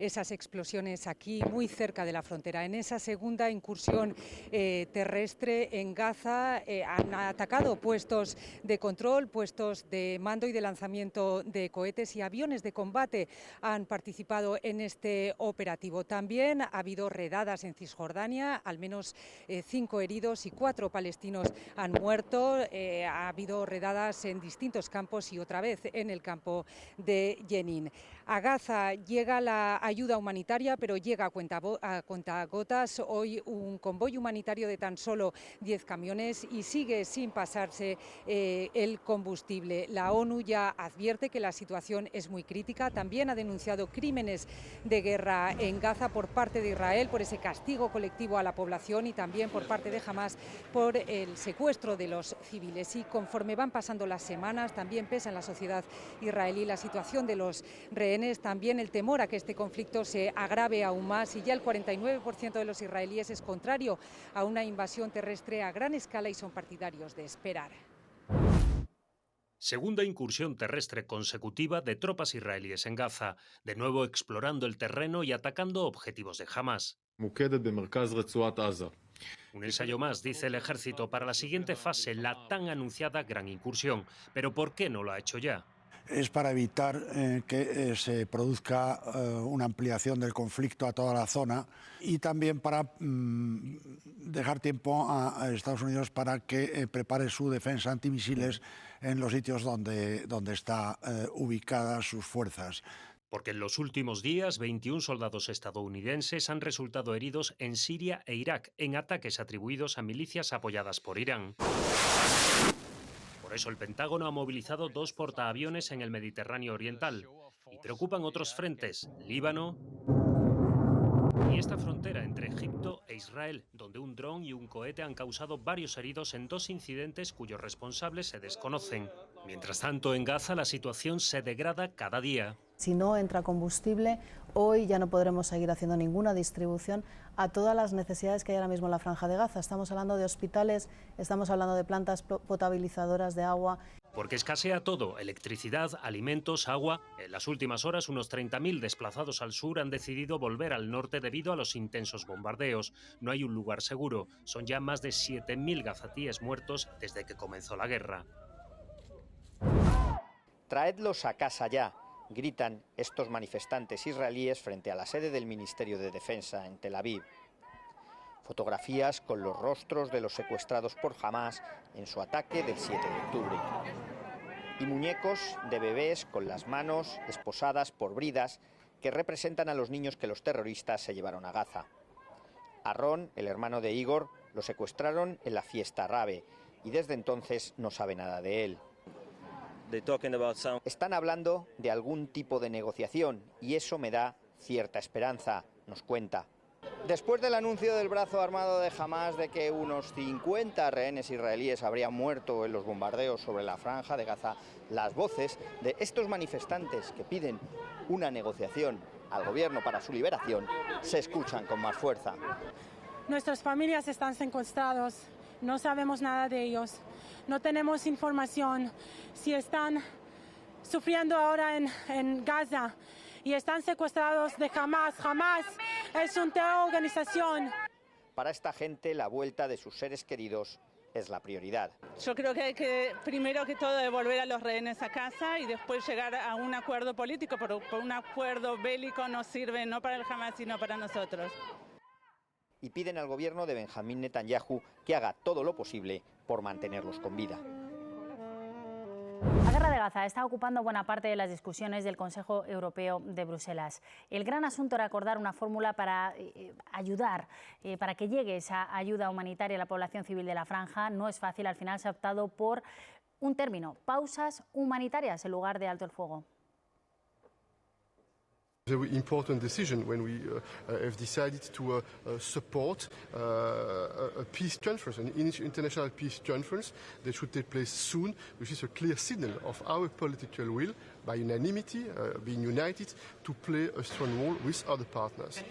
esas explosiones aquí muy cerca de la frontera. En esa segunda incursión terrestre en Gaza han atacado puestos de control, puestos de mando y de lanzamiento de cohetes, y aviones de combate han participado en este operativo. También ha habido redadas en Cisjordania, al menos 5 heridos y 4 palestinos han muerto. Ha habido redadas en distintos campos y otra vez en el campo de Jenin. A Gaza llega la ayuda humanitaria, pero llega a cuentagotas. Hoy un convoy humanitario de tan solo 10 camiones y sigue sin pasarse el combustible. La ONU ya advierte que la situación es muy crítica. También ha denunciado crímenes de guerra en Gaza por parte de Israel, por ese castigo colectivo a la población, y también por parte de Hamás por el secuestro de los civiles. Y conforme van pasando las semanas, también pesa en la sociedad israelí la situación de los rehenes, también el temor a que este conflicto se agrave aún más, y ya el 49% de los israelíes es contrario a una invasión terrestre a gran escala y son partidarios de esperar. Segunda incursión terrestre consecutiva de tropas israelíes en Gaza, de nuevo explorando el terreno y atacando objetivos de Hamás. Un ensayo más, dice el ejército, para la siguiente fase, la tan anunciada gran incursión. ¿Pero por qué no lo ha hecho ya? Es para evitar que se produzca una ampliación del conflicto a toda la zona, y también para dejar tiempo a Estados Unidos para que prepare su defensa antimisiles en los sitios donde están ubicadas sus fuerzas. Porque en los últimos días 21 soldados estadounidenses han resultado heridos en Siria e Irak en ataques atribuidos a milicias apoyadas por Irán. Por eso el Pentágono ha movilizado 2 portaaviones en el Mediterráneo Oriental. Y preocupan otros frentes, Líbano y esta frontera entre Egipto e Israel, donde un dron y un cohete han causado varios heridos en 2 incidentes cuyos responsables se desconocen. Mientras tanto, en Gaza la situación se degrada cada día. Si no entra combustible, hoy ya no podremos seguir haciendo ninguna distribución a todas las necesidades que hay ahora mismo en la Franja de Gaza. Estamos hablando de hospitales, estamos hablando de plantas potabilizadoras de agua. Porque escasea todo: electricidad, alimentos, agua. En las últimas horas, unos 30.000 desplazados al sur han decidido volver al norte debido a los intensos bombardeos. No hay un lugar seguro. Son ya más de 7.000 gazatíes muertos desde que comenzó la guerra. Traedlos a casa ya, gritan estos manifestantes israelíes frente a la sede del Ministerio de Defensa en Tel Aviv. Fotografías con los rostros de los secuestrados por Hamás en su ataque del 7 de octubre. Y muñecos de bebés con las manos esposadas por bridas que representan a los niños que los terroristas se llevaron a Gaza. A Ron, el hermano de Igor, lo secuestraron en la fiesta árabe y desde entonces no sabe nada de él. Están hablando de algún tipo de negociación y eso me da cierta esperanza, nos cuenta. Después del anuncio del brazo armado de Hamás de que unos 50 rehenes israelíes habrían muerto en los bombardeos sobre la Franja de Gaza, las voces de estos manifestantes que piden una negociación al gobierno para su liberación se escuchan con más fuerza. Nuestras familias están secuestrados, no sabemos nada de ellos, no tenemos información si están sufriendo ahora en Gaza y están secuestrados de Hamás. Hamás es una organización. Para esta gente, la vuelta de sus seres queridos es la prioridad. Yo creo que hay que, primero que todo, devolver a los rehenes a casa y después llegar a un acuerdo político, pero un acuerdo bélico no sirve no para el Hamás, sino para nosotros. Y piden al gobierno de Benjamín Netanyahu que haga todo lo posible por mantenerlos con vida. La guerra de Gaza está ocupando buena parte de las discusiones del Consejo Europeo de Bruselas. El gran asunto era acordar una fórmula para ayudar, para que llegue esa ayuda humanitaria a la población civil de la Franja. No es fácil, al final se ha optado por un término: pausas humanitarias en lugar de alto el fuego. It's a very important decision when we have decided to support a peace conference, an international peace conference that should take place soon, which is a clear signal of our political will, by unanimity, being united, to play a strong role with other partners.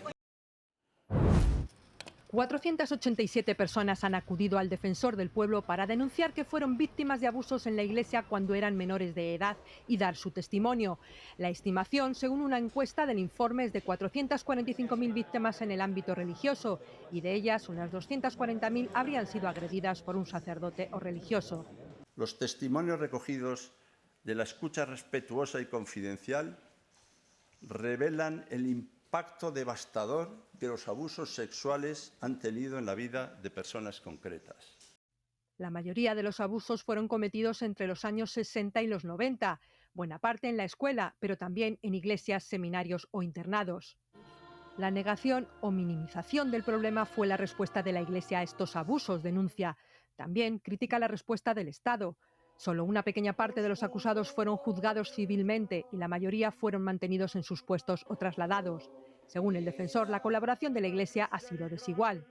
487 personas han acudido al Defensor del Pueblo para denunciar que fueron víctimas de abusos en la Iglesia cuando eran menores de edad y dar su testimonio. La estimación, según una encuesta del informe, es de 445.000 víctimas en el ámbito religioso y de ellas unas 240.000 habrían sido agredidas por un sacerdote o religioso. Los testimonios recogidos de la escucha respetuosa y confidencial revelan el impacto devastador que los abusos sexuales han tenido en la vida de personas concretas. La mayoría de los abusos fueron cometidos entre los años 60 y los 90, buena parte en la escuela, pero también en iglesias, seminarios o internados. La negación o minimización del problema fue la respuesta de la Iglesia a estos abusos, denuncia. También critica la respuesta del Estado. Solo una pequeña parte de los acusados fueron juzgados civilmente y la mayoría fueron mantenidos en sus puestos o trasladados. Según el defensor, la colaboración de la Iglesia ha sido desigual.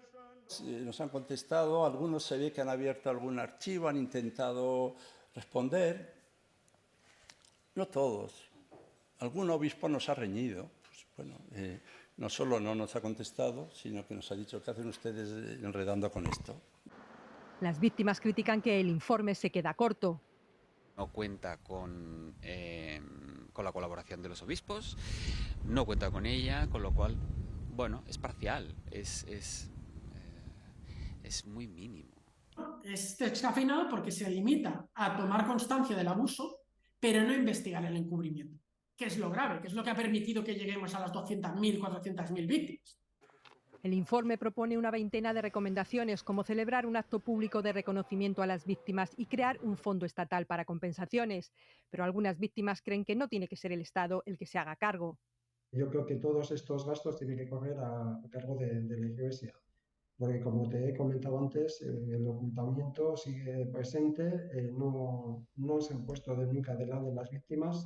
Nos han contestado, algunos se ve que han abierto algún archivo, han intentado responder. No todos. Algún obispo nos ha reñido. Pues, bueno, no solo no nos ha contestado, sino que nos ha dicho, ¿qué hacen ustedes enredando con esto? Las víctimas critican que el informe se queda corto. No cuenta con la colaboración de los obispos, no cuenta con ella, con lo cual, bueno, es parcial, es muy mínimo. Es descafeinado porque se limita a tomar constancia del abuso, pero no investigar el encubrimiento, que es lo grave, que es lo que ha permitido que lleguemos a las 200.000, 400.000 víctimas. El informe propone una veintena de recomendaciones, como celebrar un acto público de reconocimiento a las víctimas y crear un fondo estatal para compensaciones. Pero algunas víctimas creen que no tiene que ser el Estado el que se haga cargo. Yo creo que todos estos gastos tienen que correr a cargo de la Iglesia, porque como te he comentado antes, el ocultamiento sigue presente, no se han puesto nunca del lado de las víctimas.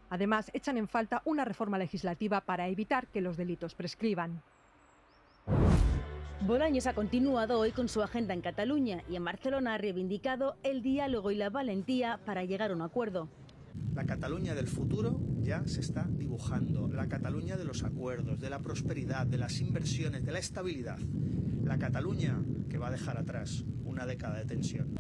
Además, echan en falta una reforma legislativa para evitar que los delitos prescriban. Bolaños ha continuado hoy con su agenda en Cataluña y en Barcelona ha reivindicado el diálogo y la valentía para llegar a un acuerdo. La Cataluña del futuro ya se está dibujando, la Cataluña de los acuerdos, de la prosperidad, de las inversiones, de la estabilidad. La Cataluña que va a dejar atrás una década de tensión.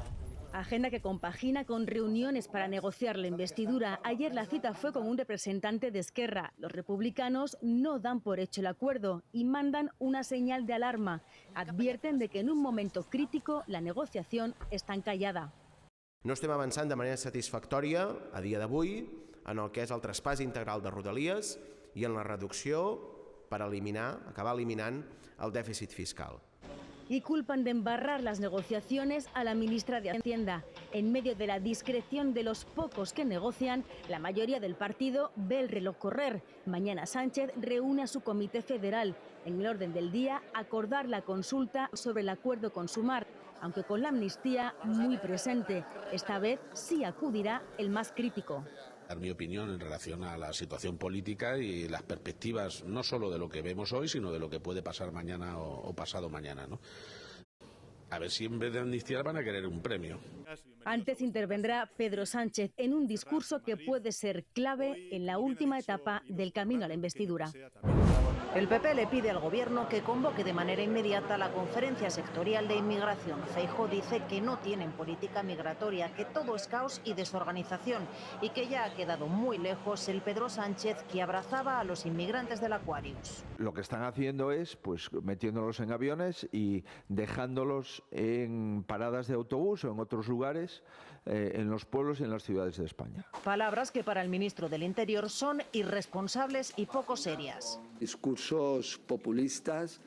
Agenda que compagina con reuniones para negociar la investidura. Ayer la cita fue con un representante de Esquerra. Los republicanos no dan por hecho el acuerdo y mandan una señal de alarma. Advierten de que en un momento crítico la negociación està encallada. No estem avançant de manera satisfactòria a dia d'avui en el que és el traspàs integral de Rodalies i en la reducció per acabar eliminant el dèficit fiscal. Y culpan de embarrar las negociaciones a la ministra de Hacienda. En medio de la discreción de los pocos que negocian, la mayoría del partido ve el reloj correr. Mañana Sánchez reúne a su comité federal. En el orden del día, acordar la consulta sobre el acuerdo con Sumar, aunque con la amnistía muy presente. Esta vez sí acudirá el más crítico. Dar mi opinión en relación a la situación política y las perspectivas no solo de lo que vemos hoy, sino de lo que puede pasar mañana o pasado mañana, ¿no? A ver si en vez de amnistiar van a querer un premio. Antes intervendrá Pedro Sánchez en un discurso que puede ser clave en la última etapa del camino a la investidura. El PP le pide al Gobierno que convoque de manera inmediata la conferencia sectorial de inmigración. Feijóo dice que no tienen política migratoria, que todo es caos y desorganización y que ya ha quedado muy lejos el Pedro Sánchez que abrazaba a los inmigrantes del Aquarius. Lo que están haciendo es metiéndolos en aviones y dejándolos en paradas de autobús o en otros lugares, en los pueblos y en las ciudades de España. Palabras que para el ministro del Interior son irresponsables y poco serias. Discursos populistas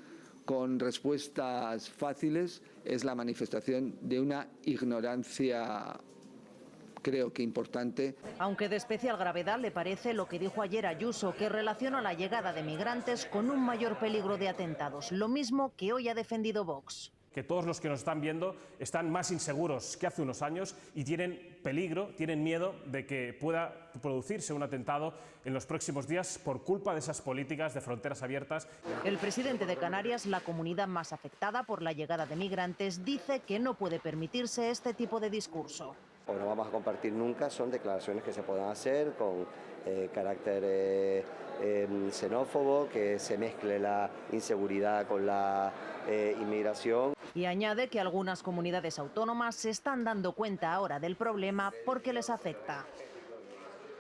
con respuestas fáciles es la manifestación de una ignorancia, creo que importante. Aunque de especial gravedad le parece lo que dijo ayer Ayuso, que relaciona la llegada de migrantes con un mayor peligro de atentados, lo mismo que hoy ha defendido Vox. Que todos los que nos están viendo están más inseguros que hace unos años y tienen peligro, tienen miedo de que pueda producirse un atentado en los próximos días por culpa de esas políticas de fronteras abiertas. El presidente de Canarias, la comunidad más afectada por la llegada de migrantes, dice que no puede permitirse este tipo de discurso. O no vamos a compartir nunca son declaraciones que se puedan hacer con carácter xenófobo, que se mezcle la inseguridad con la inmigración. Y añade que algunas comunidades autónomas se están dando cuenta ahora del problema porque les afecta.